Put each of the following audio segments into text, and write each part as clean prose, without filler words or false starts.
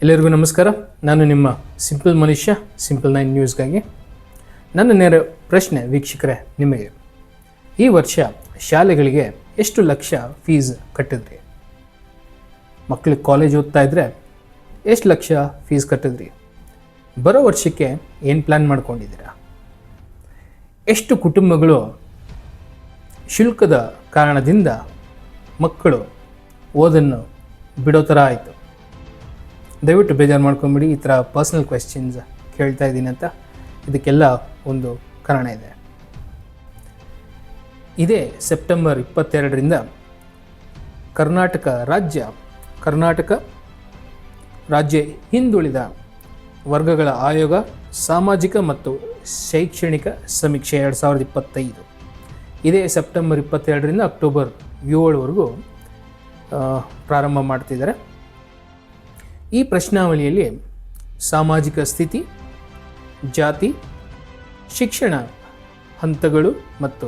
ಎಲ್ಲರಿಗೂ ನಮಸ್ಕಾರ. ನಾನು ನಿಮ್ಮ ಸಿಂಪಲ್ ಮನುಷ್ಯ, ಸಿಂಪಲ್ 9 ನ್ಯೂಸ್ಗಾಗಿ. ನನ್ನ ನೇರ ಪ್ರಶ್ನೆ ವೀಕ್ಷಕರೇ ನಿಮಗೆ, ಈ ವರ್ಷ ಶಾಲೆಗಳಿಗೆ ಎಷ್ಟು ಲಕ್ಷ ಫೀಸ್ ಕಟ್ಟಿದ್ರಿ? ಮಕ್ಕಳಿಗೆ ಕಾಲೇಜ್ ಓದ್ತಾ ಇದ್ದರೆ ಎಷ್ಟು ಲಕ್ಷ ಫೀಸ್ ಕಟ್ಟಿದ್ರಿ? ಬರೋ ವರ್ಷಕ್ಕೆ ಏನು ಪ್ಲ್ಯಾನ್ ಮಾಡ್ಕೊಂಡಿದ್ದೀರಾ? ಎಷ್ಟು ಕುಟುಂಬಗಳು ಶುಲ್ಕದ ಕಾರಣದಿಂದ ಮಕ್ಕಳು ಓದನ್ನು ಬಿಡೋ ಥರ ಆಯಿತು? ದಯವಿಟ್ಟು ಬೇಜಾರು ಮಾಡ್ಕೊಂಬಿಡಿ, ಈ ಥರ ಪರ್ಸ್ನಲ್ ಕ್ವೆಶ್ಚನ್ಸ್ ಕೇಳ್ತಾ ಇದ್ದೀನಿ ಅಂತ. ಇದಕ್ಕೆಲ್ಲ ಒಂದು ಕಾರಣ ಇದೆ. ಇದೇ ಸೆಪ್ಟೆಂಬರ್ 22ರಿಂದ ಕರ್ನಾಟಕ ರಾಜ್ಯ ಹಿಂದುಳಿದ ವರ್ಗಗಳ ಆಯೋಗ ಸಾಮಾಜಿಕ ಮತ್ತು ಶೈಕ್ಷಣಿಕ ಸಮೀಕ್ಷೆ 2025 ಇದೇ ಸೆಪ್ಟೆಂಬರ್ 22ರಿಂದ ಅಕ್ಟೋಬರ್ 7ವರೆಗೂ ಪ್ರಾರಂಭ ಮಾಡ್ತಿದ್ದಾರೆ. ಈ ಪ್ರಶ್ನಾವಳಿಯಲ್ಲಿ ಸಾಮಾಜಿಕ ಸ್ಥಿತಿ, ಜಾತಿ, ಶಿಕ್ಷಣ ಹಂತಗಳು ಮತ್ತು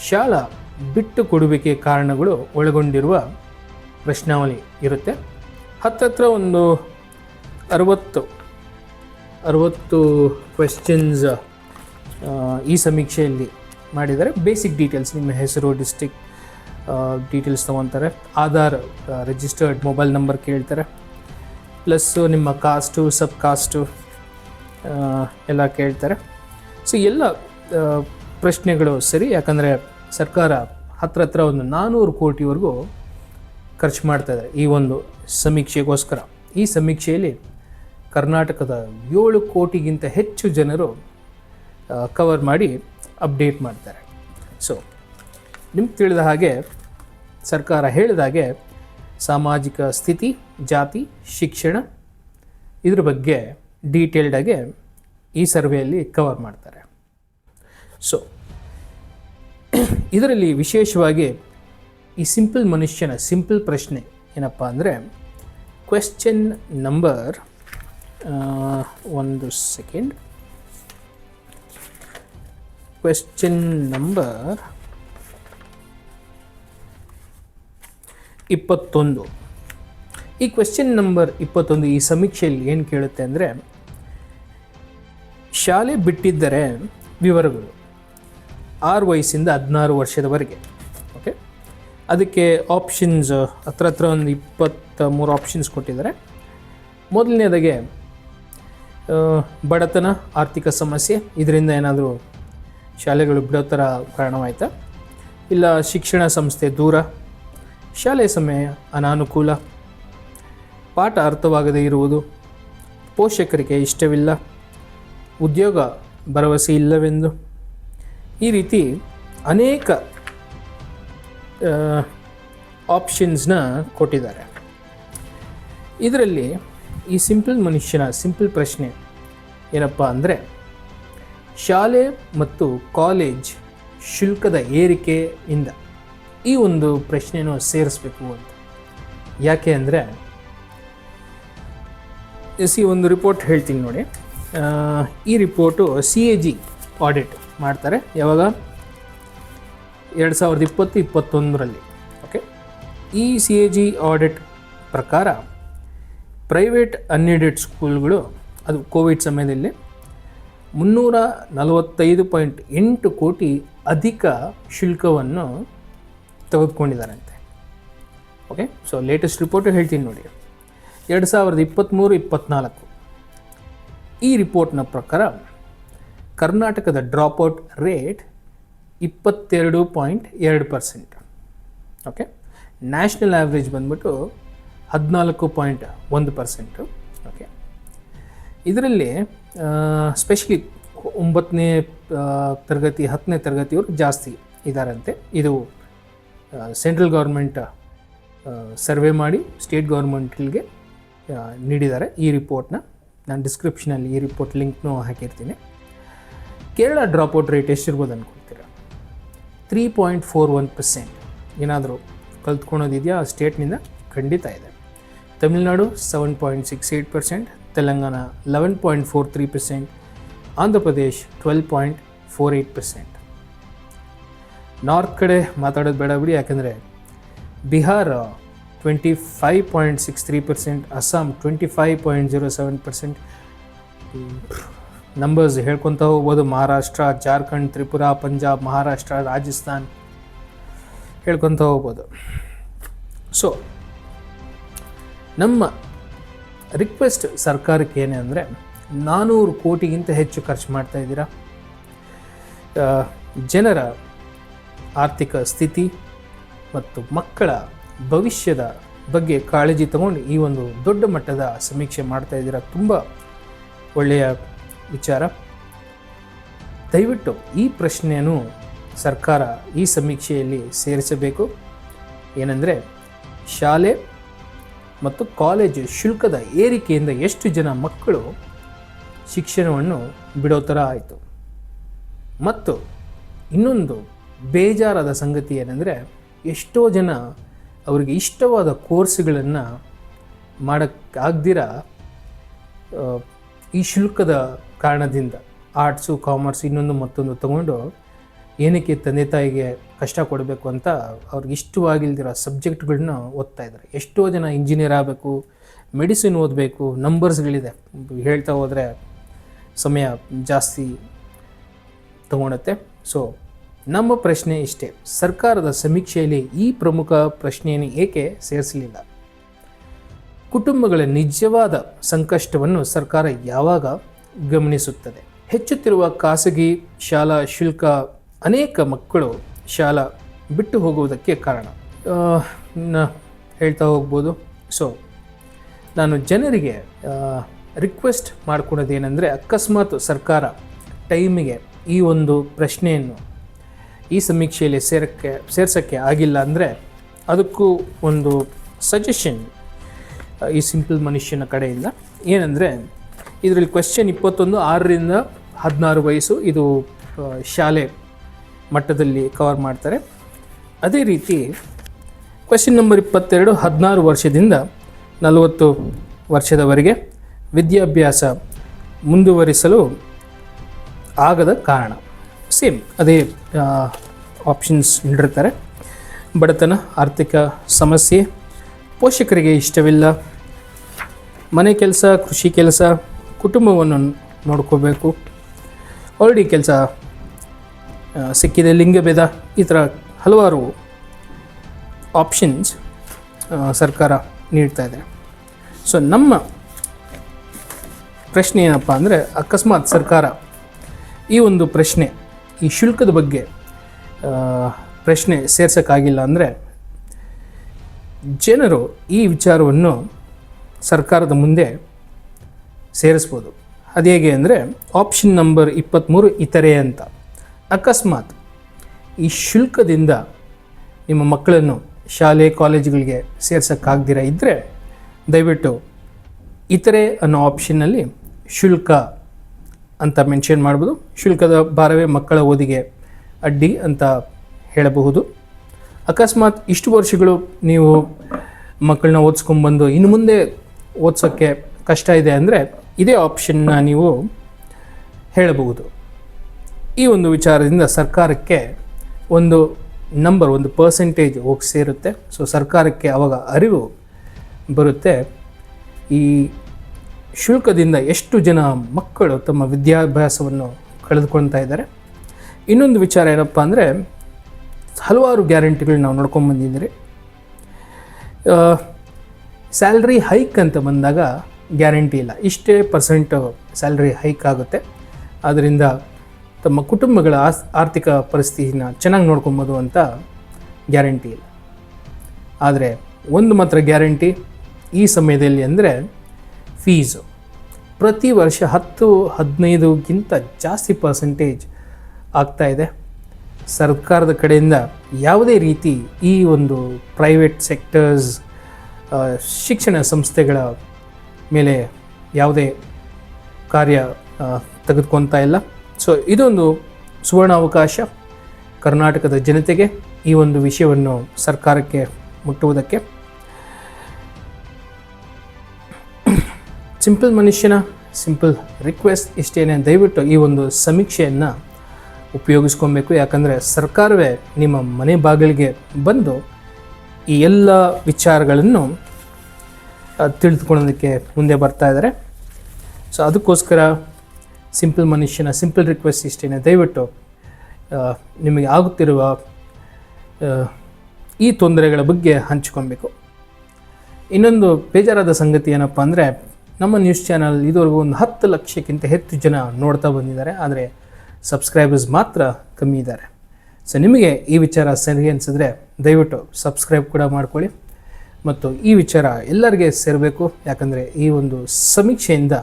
ಶಾಲಾ ಬಿಟ್ಟು ಕೊಡುವಿಕೆ ಕಾರಣಗಳು ಒಳಗೊಂಡಿರುವ ಪ್ರಶ್ನಾವಳಿ ಇರುತ್ತೆ. ಹತ್ತತ್ರ ಒಂದು 60 ಕ್ವೆಶ್ಚನ್ಸ್ ಈ ಸಮೀಕ್ಷೆಯಲ್ಲಿ ಮಾಡಿದ್ದಾರೆ. ಬೇಸಿಕ್ ಡೀಟೇಲ್ಸ್, ನಿಮ್ಮ ಹೆಸರು, ಡಿಸ್ಟ್ರಿಕ್ಟ್ ಡೀಟೇಲ್ಸ್ ತೊಗೊತಾರೆ, ಆಧಾರ್ ರಿಜಿಸ್ಟರ್ಡ್ ಮೊಬೈಲ್ ನಂಬರ್ ಕೇಳ್ತಾರೆ, ಪ್ಲಸ್ಸು ನಿಮ್ಮ ಕಾಸ್ಟು, ಸಬ್ ಕಾಸ್ಟು ಎಲ್ಲ ಕೇಳ್ತಾರೆ. ಸೊ ಎಲ್ಲ ಪ್ರಶ್ನೆಗಳು ಸರಿ, ಯಾಕಂದರೆ ಸರ್ಕಾರ ಹತ್ರ ಒಂದು 400 ಕೋಟಿವರೆಗೂ ಖರ್ಚು ಮಾಡ್ತಾಯಿದೆ ಈ ಒಂದು ಸಮೀಕ್ಷೆಗೋಸ್ಕರ. ಈ ಸಮೀಕ್ಷೆಯಲ್ಲಿ ಕರ್ನಾಟಕದ 7 ಕೋಟಿಗಿಂತ ಹೆಚ್ಚು ಜನರು ಕವರ್ ಮಾಡಿ ಅಪ್ಡೇಟ್ ಮಾಡ್ತಾರೆ. ಸೊ ನಿಮ್ಗೆ ತಿಳಿದ ಹಾಗೆ, ಸರ್ಕಾರ ಹೇಳಿದ ಹಾಗೆ ಸಾಮಾಜಿಕ ಸ್ಥಿತಿ, ಜಾತಿ, ಶಿಕ್ಷಣ ಇದ್ರ ಬಗ್ಗೆ ಡೀಟೇಲ್ಡಾಗೆ ಈ ಸರ್ವೆಯಲ್ಲಿ ಕವರ್ ಮಾಡ್ತಾರೆ. ಸೊ ಇದರಲ್ಲಿ ವಿಶೇಷವಾಗಿ ಈ ಸಿಂಪಲ್ ಮನುಷ್ಯನ ಸಿಂಪಲ್ ಪ್ರಶ್ನೆ ಏನಪ್ಪ ಅಂದರೆ, ಕ್ವೆಶ್ಚನ್ ನಂಬರ್ 21. ಈ ಕ್ವೆಶ್ಚನ್ ನಂಬರ್ 21 ಈ ಸಮೀಕ್ಷೆಯಲ್ಲಿ ಏನು ಕೇಳುತ್ತೆ ಅಂದರೆ, ಶಾಲೆ ಬಿಟ್ಟಿದ್ದರೆ ವಿವರಗಳು 6 ವಯಸ್ಸಿಂದ 16 ವರ್ಷದವರೆಗೆ. ಓಕೆ, ಅದಕ್ಕೆ ಆಪ್ಷನ್ಸ್ ಹತ್ರ ಒಂದು 23 ಆಪ್ಷನ್ಸ್ ಕೊಟ್ಟಿದ್ದಾರೆ. ಮೊದಲನೇದಾಗೆ ಬಡತನ, ಆರ್ಥಿಕ ಸಮಸ್ಯೆ, ಇದರಿಂದ ಏನಾದರೂ ಶಾಲೆಗಳು ಬಿಡೋ ಥರ ಕಾರಣವಾಯ್ತಾ? ಇಲ್ಲ ಶಿಕ್ಷಣ ಸಂಸ್ಥೆ ದೂರ, ಶಾಲೆ ಸಮಯ ಅನಾನುಕೂಲ, ಪಾಠ ಅರ್ಥವಾಗದೇ ಇರುವುದು, ಪೋಷಕರಿಗೆ ಇಷ್ಟವಿಲ್ಲ, ಉದ್ಯೋಗ ಭರವಸೆ ಇಲ್ಲವೆಂದು, ಈ ರೀತಿ ಅನೇಕ ಆಪ್ಷನ್ಸ್ನ ಕೊಟ್ಟಿದ್ದಾರೆ. ಇದರಲ್ಲಿ ಈ ಸಿಂಪಲ್ ಮನುಷ್ಯನ ಸಿಂಪಲ್ ಪ್ರಶ್ನೆ ಏನಪ್ಪ ಅಂದರೆ, ಶಾಲೆ ಮತ್ತು ಕಾಲೇಜ್ ಶುಲ್ಕದ ಏರಿಕೆಯಿಂದ ಈ ಒಂದು ಪ್ರಶ್ನೆಯನ್ನು ಸೇರಿಸಬೇಕು ಅಂತ. ಯಾಕೆ ಅಂದರೆ, ಒಂದು ರಿಪೋರ್ಟ್ ಹೇಳ್ತೀನಿ ನೋಡಿ. ಈ ರಿಪೋರ್ಟು CAG ಆಡಿಟ್ ಮಾಡ್ತಾರೆ. ಯಾವಾಗ? 2020-21ರಲ್ಲಿ. ಓಕೆ, ಈ CAG ಆಡಿಟ್ ಪ್ರಕಾರ ಪ್ರೈವೇಟ್ ಅನ್ಎಡೆಡ್ ಸ್ಕೂಲ್ಗಳು, ಅದು ಕೋವಿಡ್ ಸಮಯದಲ್ಲಿ 345.8 ಕೋಟಿ ಅಧಿಕ ಶುಲ್ಕವನ್ನು ತೆಗೆದುಕೊಂಡಿದ್ದಾರಂತೆ. ಓಕೆ, ಸೊ ಲೇಟೆಸ್ಟ್ ರಿಪೋರ್ಟು ಹೇಳ್ತೀನಿ ನೋಡಿ. 2023-24 ಈ ರಿಪೋರ್ಟ್ನ ಪ್ರಕಾರ ಕರ್ನಾಟಕದ dropout rate 22.2%. Okay, national average ಬಂದ್ಬಿಟ್ಟು 14.1%. ಓಕೆ, ಇದರಲ್ಲಿ ಸ್ಪೆಷಲಿ 9ನೇ ತರಗತಿ 10ನೇ ತರಗತಿಯವರು ಜಾಸ್ತಿ ಇದ್ದಾರಂತೆ. ಇದು ಸೆಂಟ್ರಲ್ ಗೌರ್ಮೆಂಟ್ ಸರ್ವೆ ಮಾಡಿ ಸ್ಟೇಟ್ ಗೌರ್ಮೆಂಟ್ಗೆ ನೀಡಿದ್ದಾರೆ ಈ ರಿಪೋರ್ಟ್ನ. ನಾನು ಡಿಸ್ಕ್ರಿಪ್ಷನಲ್ಲಿ ಈ ರಿಪೋರ್ಟ್ ಲಿಂಕ್ನೂ ಹಾಕಿರ್ತೀನಿ. ಕೇರಳ ಡ್ರಾಪ್ಔಟ್ ರೇಟ್ ಎಷ್ಟಿರ್ಬೋದು ಅಂದ್ಕೊಳ್ತೀರಾ? 3.41%. ಏನಾದರೂ ಕಲ್ತ್ಕೊಳೋದಿದೆಯಾ ಸ್ಟೇಟ್ನಿಂದ? ಖಂಡಿತ ಇದೆ. ತಮಿಳುನಾಡು 7.68%, ತೆಲಂಗಾಣ 11.43%, ಆಂಧ್ರ ಪ್ರದೇಶ್ 12.48%. ನಾರ್ತ್ ಕಡೆ ಮಾತಾಡೋದು ಬೇಡ ಬಿಡಿ, ಯಾಕೆಂದರೆ ಬಿಹಾರ 25.63%, ಅಸ್ಸಾಂ 25.07%. ನಂಬರ್ಸ್ ಹೇಳ್ಕೊತ ಹೋಗ್ಬೋದು. ಮಹಾರಾಷ್ಟ್ರ, ಜಾರ್ಖಂಡ್, ತ್ರಿಪುರಾ, ಪಂಜಾಬ್, ಮಹಾರಾಷ್ಟ್ರ, ರಾಜಸ್ಥಾನ್ ಹೇಳ್ಕೊತ ಹೋಗ್ಬೋದು. ಸೊ ನಮ್ಮ ರಿಕ್ವೆಸ್ಟ್ ಸರ್ಕಾರಕ್ಕೆ ಏನೇ ಅಂದರೆ, 400 ಕೋಟಿಗಿಂತ ಹೆಚ್ಚು ಖರ್ಚು ಮಾಡ್ತಾ ಇದ್ದೀರಾ. ಜನರ ಆರ್ಥಿಕ ಸ್ಥಿತಿ ಮತ್ತು ಮಕ್ಕಳ ಭವಿಷ್ಯದ ಬಗ್ಗೆ ಕಾಳಜಿ ತಗೊಂಡು ಈ ಒಂದು ದೊಡ್ಡ ಮಟ್ಟದ ಸಮೀಕ್ಷೆ ಮಾಡ್ತಾ ಇದ್ದೀರಾ. ತುಂಬ ಒಳ್ಳೆಯ ವಿಚಾರ. ದಯವಿಟ್ಟು ಈ ಪ್ರಶ್ನೆಯನ್ನು ಸರ್ಕಾರ ಈ ಸಮೀಕ್ಷೆಯಲ್ಲಿ ಸೇರಿಸಬೇಕು. ಏನಂದರೆ, ಶಾಲೆ ಮತ್ತು ಕಾಲೇಜು ಶುಲ್ಕದ ಏರಿಕೆಯಿಂದ ಎಷ್ಟು ಜನ ಮಕ್ಕಳು ಶಿಕ್ಷಣವನ್ನು ಬಿಡೋ ಥರ ಆಯಿತು. ಮತ್ತು ಇನ್ನೊಂದು ಬೇಜಾರಾದ ಸಂಗತಿ ಏನೆಂದರೆ, ಎಷ್ಟೋ ಜನ ಅವರಿಗೆ ಇಷ್ಟವಾದ ಕೋರ್ಸ್ಗಳನ್ನು ಮಾಡೋಕ್ಕಾಗ್ದಿರ ಈ ಶುಲ್ಕದ ಕಾರಣದಿಂದ ಆರ್ಟ್ಸು, ಕಾಮರ್ಸ್, ಇನ್ನೊಂದು ಮತ್ತೊಂದು ತಗೊಂಡು ಏನಕ್ಕೆ ತಂದೆ ತಾಯಿಗೆ ಕಷ್ಟ ಕೊಡಬೇಕು ಅಂತ ಅವ್ರಿಗೆ ಇಷ್ಟವಾಗಿಲ್ದಿರೋ ಸಬ್ಜೆಕ್ಟ್ಗಳನ್ನ ಓದ್ತಾ ಇದ್ದಾರೆ. ಎಷ್ಟೋ ಜನ ಇಂಜಿನಿಯರ್ ಆಗಬೇಕು, ಮೆಡಿಸಿನ್ ಓದಬೇಕು, ನಂಬರ್ಸ್ಗಳಿದೆ, ಹೇಳ್ತಾ ಹೋದರೆ ಸಮಯ ಜಾಸ್ತಿ ತಗೊಳುತ್ತೆ. ಸೊ ನಮ್ಮ ಪ್ರಶ್ನೆ ಇಷ್ಟೇ, ಸರ್ಕಾರದ ಸಮೀಕ್ಷೆಯಲ್ಲಿ ಈ ಪ್ರಮುಖ ಪ್ರಶ್ನೆಯನ್ನು ಏಕೆ ಸೇರಿಸಲಿಲ್ಲ? ಕುಟುಂಬಗಳ ನಿಜವಾದ ಸಂಕಷ್ಟವನ್ನು ಸರ್ಕಾರ ಯಾವಾಗ ಗಮನಿಸುತ್ತದೆ? ಹೆಚ್ಚುತ್ತಿರುವ ಖಾಸಗಿ ಶಾಲಾ ಶುಲ್ಕ ಅನೇಕ ಮಕ್ಕಳು ಶಾಲಾ ಬಿಟ್ಟು ಹೋಗುವುದಕ್ಕೆ ಕಾರಣ ಹೇಳ್ತಾ ಹೋಗ್ಬೋದು. ಸೊ ನಾನು ಜನರಿಗೆ ರಿಕ್ವೆಸ್ಟ್ ಮಾಡ್ಕೊಳೋದೇನೆಂದರೆ, ಅಕಸ್ಮಾತ್ ಸರ್ಕಾರ ಟೈಮಿಗೆ ಈ ಒಂದು ಪ್ರಶ್ನೆಯನ್ನು ಈ ಸಮೀಕ್ಷೆಯಲ್ಲಿ ಸೇರ್ಸೋಕ್ಕೆ ಆಗಿಲ್ಲ ಅಂದರೆ, ಅದಕ್ಕೂ ಒಂದು ಸಜೆಷನ್ ಈ ಸಿಂಪಲ್ ಮನುಷ್ಯನ ಕಡೆಯಿಂದ ಏನಂದರೆ, ಇದರಲ್ಲಿ ಕ್ವೆಶ್ಚನ್ 21 6ರಿಂದ 16 ವಯಸ್ಸು, ಇದು ಶಾಲೆ ಮಟ್ಟದಲ್ಲಿ ಕವರ್ ಮಾಡ್ತಾರೆ. ಅದೇ ರೀತಿ ಕ್ವೆಶ್ಚನ್ ನಂಬರ್ 22 16 ವರ್ಷದಿಂದ 40 ವರ್ಷದವರೆಗೆ ವಿದ್ಯಾಭ್ಯಾಸ ಮುಂದುವರಿಸಲು ಆಗದ ಕಾರಣ. ಸೇಮ್ ಅದೇ ಆಪ್ಷನ್ಸ್ ನೀಡಿರ್ತಾರೆ. ಬಡತನ, ಆರ್ಥಿಕ ಸಮಸ್ಯೆ, ಪೋಷಕರಿಗೆ ಇಷ್ಟವಿಲ್ಲ, ಮನೆ ಕೆಲಸ, ಕೃಷಿ ಕೆಲಸ, ಕುಟುಂಬವನ್ನು ನೋಡ್ಕೋಬೇಕು, ಆಲ್ರೆಡಿ ಕೆಲಸ ಸಿಕ್ಕಿದೆ, ಲಿಂಗಭೇದ, ಈ ಥರ ಹಲವಾರು ಆಪ್ಷನ್ಸ್ ಸರ್ಕಾರ ನೀಡ್ತಾ ಇದೆ. ಸೊ ನಮ್ಮ ಪ್ರಶ್ನೆ ಏನಪ್ಪ ಅಂದರೆ, ಅಕಸ್ಮಾತ್ ಸರ್ಕಾರ ಈ ಒಂದು ಪ್ರಶ್ನೆ, ಈ ಶುಲ್ಕದ ಬಗ್ಗೆ ಪ್ರಶ್ನೆ ಸೇರ್ಸೋಕ್ಕಾಗಿಲ್ಲ ಅಂದರೆ, ಜನರು ಈ ವಿಚಾರವನ್ನು ಸರ್ಕಾರದ ಮುಂದೆ ಸೇರಿಸ್ಬೋದು. ಅದು ಹೇಗೆ ಅಂದರೆ, ಆಪ್ಷನ್ ನಂಬರ್ 23 ಇತರೆ ಅಂತ. ಅಕಸ್ಮಾತ್ ಈ ಶುಲ್ಕದಿಂದ ನಿಮ್ಮ ಮಕ್ಕಳನ್ನು ಶಾಲೆ ಕಾಲೇಜುಗಳಿಗೆ ಸೇರ್ಸೋಕ್ಕಾಗ್ದಿರ ಇದ್ದರೆ, ದಯವಿಟ್ಟು ಇತರೆ ಅನ್ನೋ ಆಪ್ಷನ್ನಲ್ಲಿ ಶುಲ್ಕ ಅಂತ ಮೆನ್ಷನ್ ಮಾಡ್ಬೋದು. ಶುಲ್ಕದ ಭಾರವೇ ಮಕ್ಕಳ ಓದಿಗೆ ಅಡ್ಡಿ ಅಂತ ಹೇಳಬಹುದು. ಅಕಸ್ಮಾತ್ ಇಷ್ಟು ವರ್ಷಗಳು ನೀವು ಮಕ್ಕಳನ್ನ ಓದಿಸ್ಕೊಂಡ್ಬಂದು ಇನ್ನು ಮುಂದೆ ಓದಿಸೋಕ್ಕೆ ಕಷ್ಟ ಇದೆ ಅಂದರೆ, ಇದೇ ಆಪ್ಷನ್ನ ನೀವು ಹೇಳಬಹುದು. ಈ ಒಂದು ವಿಚಾರದಿಂದ ಸರ್ಕಾರಕ್ಕೆ ಒಂದು ನಂಬರ್, ಒಂದು ಪರ್ಸೆಂಟೇಜ್ ಹೋಗಿ ಸೇರುತ್ತೆ. ಸೊ ಸರ್ಕಾರಕ್ಕೆ ಆವಾಗ ಅರಿವು ಬರುತ್ತೆ, ಈ ಶುಲ್ಕದಿಂದ ಎಷ್ಟು ಜನ ಮಕ್ಕಳು ತಮ್ಮ ವಿದ್ಯಾಭ್ಯಾಸವನ್ನು ಕಳೆದುಕೊಳ್ತಾ ಇದ್ದಾರೆ. ಇನ್ನೊಂದು ವಿಚಾರ ಏನಪ್ಪ ಅಂದರೆ, ಹಲವಾರು ಗ್ಯಾರಂಟಿಗಳು ನಾವು ನೋಡ್ಕೊಂಡ್ಬಂದಿದ್ದೀರಿ. ಸ್ಯಾಲ್ರಿ ಹೈಕ್ ಅಂತ ಬಂದಾಗ ಗ್ಯಾರಂಟಿ ಇಲ್ಲ, ಇಷ್ಟೇ ಪರ್ಸೆಂಟ್ ಸ್ಯಾಲ್ರಿ ಹೈಕ್ ಆಗುತ್ತೆ, ಆದ್ದರಿಂದ ತಮ್ಮ ಕುಟುಂಬಗಳ ಆರ್ಥಿಕ ಪರಿಸ್ಥಿತಿನ ಚೆನ್ನಾಗಿ ನೋಡ್ಕೊಬೋದು ಅಂತ ಗ್ಯಾರಂಟಿ ಇಲ್ಲ. ಆದರೆ ಒಂದು ಮಾತ್ರ ಗ್ಯಾರಂಟಿ ಈ ಸಮಯದಲ್ಲಿ ಅಂದರೆ, ಫೀಸು ಪ್ರತಿ ವರ್ಷ 10-15ಗಿಂತ ಜಾಸ್ತಿ ಪರ್ಸೆಂಟೇಜ್ ಆಗ್ತಾಯಿದೆ. ಸರ್ಕಾರದ ಕಡೆಯಿಂದ ಯಾವುದೇ ರೀತಿ ಈ ಒಂದು ಪ್ರೈವೇಟ್ ಸೆಕ್ಟರ್ಸ್, ಶಿಕ್ಷಣ ಸಂಸ್ಥೆಗಳ ಮೇಲೆ ಯಾವುದೇ ಕಾರ್ಯ ತೆಗೆದುಕೊಳ್ತಾ ಇಲ್ಲ. ಸೊ ಇದೊಂದು ಸುವರ್ಣ ಅವಕಾಶ ಕರ್ನಾಟಕದ ಜನತೆಗೆ ಈ ಒಂದು ವಿಷಯವನ್ನು ಸರ್ಕಾರಕ್ಕೆ ಮುಟ್ಟುವುದಕ್ಕೆ. ಸಿಂಪಲ್ ಮನುಷ್ಯನ ಸಿಂಪಲ್ ರಿಕ್ವೆಸ್ಟ್ ಇಷ್ಟೇನೆ, ದಯವಿಟ್ಟು ಈ ಒಂದು ಸಮೀಕ್ಷೆಯನ್ನು ಉಪಯೋಗಿಸ್ಕೊಬೇಕು. ಯಾಕಂದರೆ ಸರ್ಕಾರವೇ ನಿಮ್ಮ ಮನೆ ಬಾಗಿಲಿಗೆ ಬಂದು ಈ ಎಲ್ಲ ವಿಚಾರಗಳನ್ನು ತಿಳಿದುಕೊಳ್ಳೋದಕ್ಕೆ ಮುಂದೆ ಬರ್ತಾ ಇದ್ದಾರೆ. ಸೊ ಅದಕ್ಕೋಸ್ಕರ ಸಿಂಪಲ್ ಮನುಷ್ಯನ ಸಿಂಪಲ್ ರಿಕ್ವೆಸ್ಟ್ ಇಷ್ಟೇನೆ, ದಯವಿಟ್ಟು ನಿಮಗೆ ಆಗುತ್ತಿರುವ ಈ ತೊಂದರೆಗಳ ಬಗ್ಗೆ ಹಂಚ್ಕೊಬೇಕು. ಇನ್ನೊಂದು ಬೇಜಾರಾದ ಸಂಗತಿ ಏನಪ್ಪ ಅಂದರೆ, ನಮ್ಮ ನ್ಯೂಸ್ ಚಾನಲ್ ಇದುವರೆಗೂ ಒಂದು 10 ಲಕ್ಷಕ್ಕಿಂತ ಹೆಚ್ಚು ಜನ ನೋಡ್ತಾ ಬಂದಿದ್ದಾರೆ, ಆದರೆ ಸಬ್ಸ್ಕ್ರೈಬರ್ಸ್ ಮಾತ್ರ ಕಮ್ಮಿ ಇದ್ದಾರೆ. ಸೊ ನಿಮಗೆ ಈ ವಿಚಾರ ಸರಿ ಅನಿಸಿದ್ರೆ ದಯವಿಟ್ಟು ಸಬ್ಸ್ಕ್ರೈಬ್ ಕೂಡ ಮಾಡ್ಕೊಳ್ಳಿ ಮತ್ತು ಈ ವಿಚಾರ ಎಲ್ಲರಿಗೆ ಸೇರಬೇಕು. ಯಾಕಂದರೆ ಈ ಒಂದು ಸಮೀಕ್ಷೆಯಿಂದ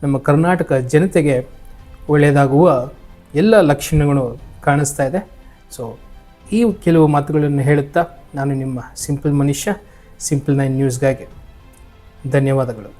ನಮ್ಮ ಕರ್ನಾಟಕ ಜನತೆಗೆ ಒಳ್ಳೆಯದಾಗುವ ಎಲ್ಲ ಲಕ್ಷಣಗಳು ಕಾಣಿಸ್ತಾ ಇದೆ. ಸೊ ಈ ಕೆಲವು ಮಾತುಗಳನ್ನು ಹೇಳುತ್ತಾ ನಾನು ನಿಮ್ಮ ಸಿಂಪಲ್ ಮನುಷ್ಯ, ಸಿಂಪಲ್ 9 ನ್ಯೂಸ್ಗಾಗಿ ಧನ್ಯವಾದಗಳು.